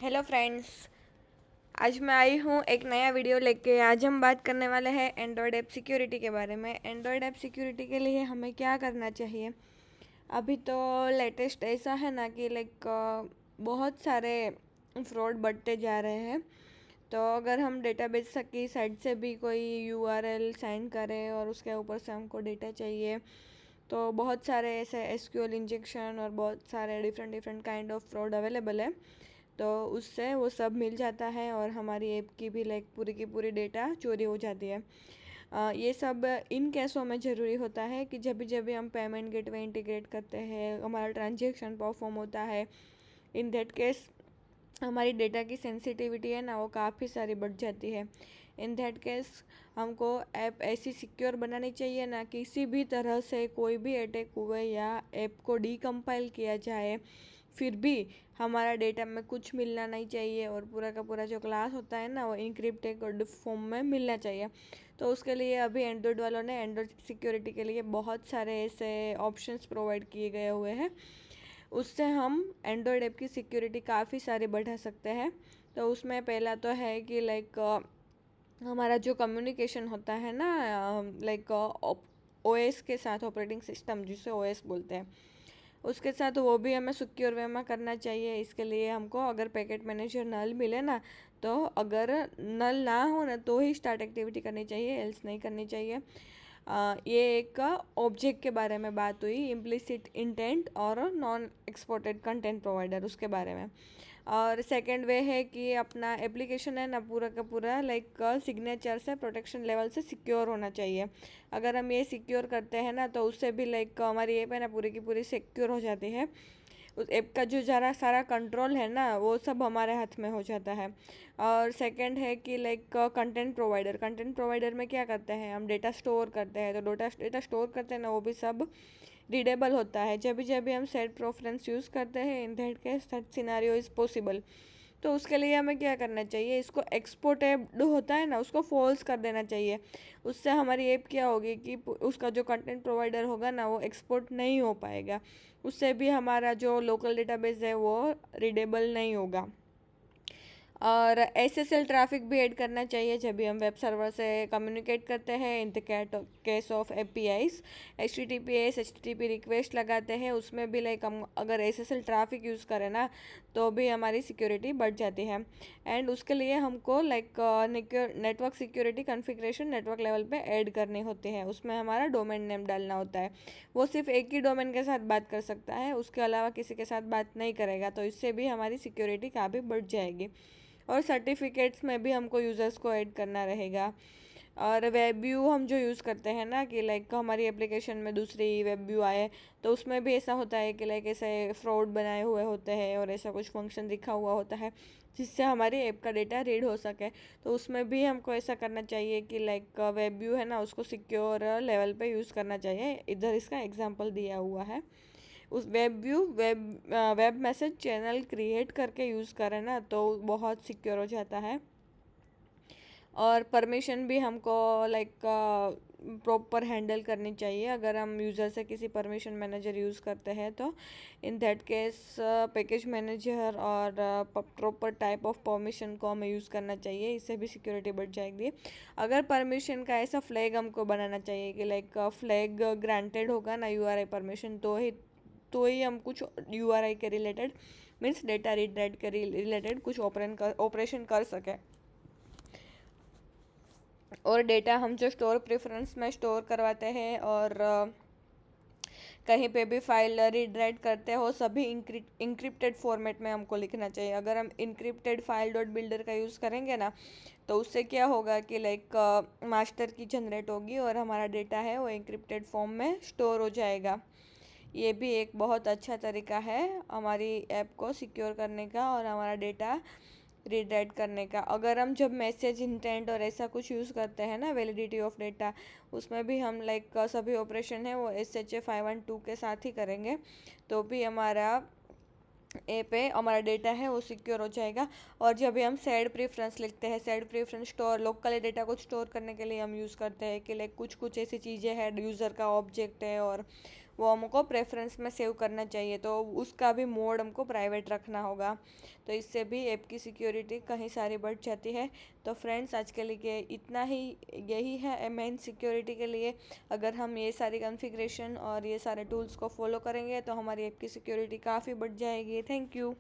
Hello friends. आज मैं आई हूँ एक नया वीडियो लेके। आज हम बात करने वाले हैं एंड्रॉयड ऐप सिक्योरिटी के बारे में। एंड्रॉयड ऐप सिक्योरिटी के लिए हमें क्या करना चाहिए। अभी तो लेटेस्ट ऐसा है ना कि बहुत सारे फ्रॉड बढ़ते जा रहे हैं। तो अगर हम डेटाबेस की साइड से भी कोई यूआरएल साइन करें और उसके ऊपर से हमको डेटा चाहिए, तो बहुत सारे ऐसे एसक्यूएल इंजेक्शन और बहुत सारे different different kind of fraud available है। तो उससे वो सब मिल जाता है और हमारी ऐप की भी पूरी की पूरी डेटा चोरी हो जाती है। ये सब इन केसों में ज़रूरी होता है कि जब भी हम पेमेंट गेटवे इंटीग्रेट करते हैं, हमारा ट्रांजेक्शन परफॉर्म होता है, इन दैट केस हमारी डेटा की सेंसिटिविटी है ना वो काफ़ी सारी बढ़ जाती है। इन दैट केस हमको ऐप ऐसी सिक्योर बनानी चाहिए ना, किसी भी तरह से कोई भी अटैक हुए या ऐप को डीकम्पाइल किया जाए फिर भी हमारा डेटा में कुछ मिलना नहीं चाहिए और पूरा का पूरा जो क्लास होता है ना वो इनक्रिप्टेड फॉर्म में मिलना चाहिए। तो उसके लिए अभी एंड्रॉयड वालों ने एंड्रॉयड सिक्योरिटी के लिए बहुत सारे ऐसे ऑप्शंस प्रोवाइड किए गए हुए हैं। उससे हम एंड्रॉयड ऐप की सिक्योरिटी काफ़ी सारी बढ़ा सकते हैं। तो उसमें पहला तो है कि हमारा जो कम्युनिकेशन होता है ना, ओएस के साथ, ऑपरेटिंग सिस्टम जिसे ओएस बोलते हैं, उसके साथ वो भी हमें सिक्योर वे में करना चाहिए। इसके लिए हमको अगर पैकेट मैनेजर नल मिले ना, तो अगर नल ना हो ना तो ही स्टार्ट एक्टिविटी करनी चाहिए, एल्स नहीं करनी चाहिए। ये एक ऑब्जेक्ट के बारे में बात हुई, इम्प्लिसिट इंटेंट और नॉन एक्सपोर्टेड कंटेंट प्रोवाइडर, उसके बारे में। और सेकंड वे है कि अपना एप्लीकेशन है ना पूरा का पूरा सिग्नेचर से, प्रोटेक्शन लेवल से सिक्योर होना चाहिए। अगर हम ये सिक्योर करते हैं ना तो उससे भी हमारी ऐप है ना पूरी की पूरी सिक्योर हो जाती है। उस ऐप का जो ज़रा सारा कंट्रोल है ना वो सब हमारे हाथ में हो जाता है। और सेकंड है कि कंटेंट प्रोवाइडर में क्या करते हैं, हम डेटा स्टोर करते हैं। तो डेटा स्टोर करते हैं ना वो भी सब रीडेबल होता है। जब भी हम सेट प्रेफरेंस यूज़ करते हैं, in that case that scenario is possible. तो उसके लिए हमें क्या करना चाहिए, इसको एक्सपोर्टेड होता है ना उसको फॉल्स कर देना चाहिए। उससे हमारी ऐप क्या होगी कि उसका जो कंटेंट प्रोवाइडर होगा ना वो एक्सपोर्ट नहीं हो पाएगा। उससे भी हमारा जो लोकल डेटाबेस है वो रीडेबल नहीं होगा। और एसएसएल ट्रैफिक भी ऐड करना चाहिए जब भी हम वेब सर्वर से कम्युनिकेट करते हैं। In the case of APIs, HTTP request लगाते हैं, उसमें भी हम अगर एसएसएल ट्रैफिक यूज़ करें ना तो भी हमारी सिक्योरिटी बढ़ जाती है। एंड उसके लिए हमको network security configuration network level पे ऐड करनी होती है। उसमें हमारा डोमेन नेम डालना होता है। वो सिर्फ एक ही डोमेन के साथ बात कर सकता है, उसके अलावा किसी के साथ बात नहीं करेगा। तो इससे भी हमारी सिक्योरिटी काफ़ी बढ़ जाएगी। और सर्टिफिकेट्स में भी हमको यूज़र्स को ऐड करना रहेगा। और वेब व्यू हम जो यूज़ करते हैं ना कि हमारी एप्लीकेशन में दूसरी वेब व्यू आए, तो उसमें भी ऐसा होता है कि ऐसे फ्रॉड बनाए हुए होते हैं और ऐसा कुछ फंक्शन लिखा हुआ होता है जिससे हमारी ऐप का डेटा रीड हो सके। तो उसमें भी हमको ऐसा करना चाहिए कि वेब व्यू है ना उसको सिक्योर लेवल पे यूज़ करना चाहिए। इधर इसका एग्जांपल दिया हुआ है। उस वेब मैसेज चैनल क्रिएट करके यूज़ करें ना तो बहुत सिक्योर हो जाता है। और परमिशन भी हमको प्रॉपर हैंडल करनी चाहिए। अगर हम यूज़र से किसी परमिशन मैनेजर यूज़ करते हैं तो in that case package manager और प्रॉपर टाइप ऑफ परमिशन को हमें यूज़ करना चाहिए। इससे भी सिक्योरिटी बढ़ जाएगी। अगर परमिशन का ऐसा फ्लैग हमको बनाना चाहिए कि फ्लैग ग्रांटेड होगा ना यूआरआई परमिशन, तो ही हम कुछ यूआरआई के related means data read write के रिलेटेड कुछ ऑपरेशन कर सके। और डेटा हम जो स्टोर प्रेफरेंस में स्टोर करवाते हैं और कहीं पे भी फाइल रीड राइट करते हो, सभी इंक्रिप्टेड फॉर्मेट में हमको लिखना चाहिए। अगर हम इंक्रिप्टेड फाइल डॉट बिल्डर का यूज़ करेंगे ना तो उससे क्या होगा कि मास्टर की जनरेट होगी और हमारा डेटा है वो इंक्रिप्टेड फॉर्म में स्टोर हो जाएगा। ये भी एक बहुत अच्छा तरीका है हमारी ऐप को सिक्योर करने का और हमारा डेटा रीड राइट करने का। अगर हम जब मैसेज इंटेंट और ऐसा कुछ यूज़ करते हैं ना, वैलिडिटी ऑफ डेटा, उसमें भी हम सभी ऑपरेशन है वो SHA-512 के साथ ही करेंगे, तो भी हमारा ऐप है, हमारा डेटा है वो सिक्योर हो जाएगा। और जब भी हम सेड प्रेफरेंस लिखते हैं, said preference store local data को स्टोर करने के लिए हम यूज़ करते हैं कि कुछ कुछ ऐसी चीज़ें हैं, यूज़र का ऑब्जेक्ट है और वो हमको प्रेफरेंस में सेव करना चाहिए, तो उसका भी मोड हमको प्राइवेट रखना होगा। तो इससे भी ऐप की सिक्योरिटी कहीं सारी बढ़ जाती है। तो फ्रेंड्स, आज के लिए इतना ही, यही है मेन सिक्योरिटी के लिए। अगर हम ये सारी कॉन्फ़िगरेशन और ये सारे टूल्स को फॉलो करेंगे तो हमारी ऐप की सिक्योरिटी काफ़ी बढ़ जाएगी। Thank you.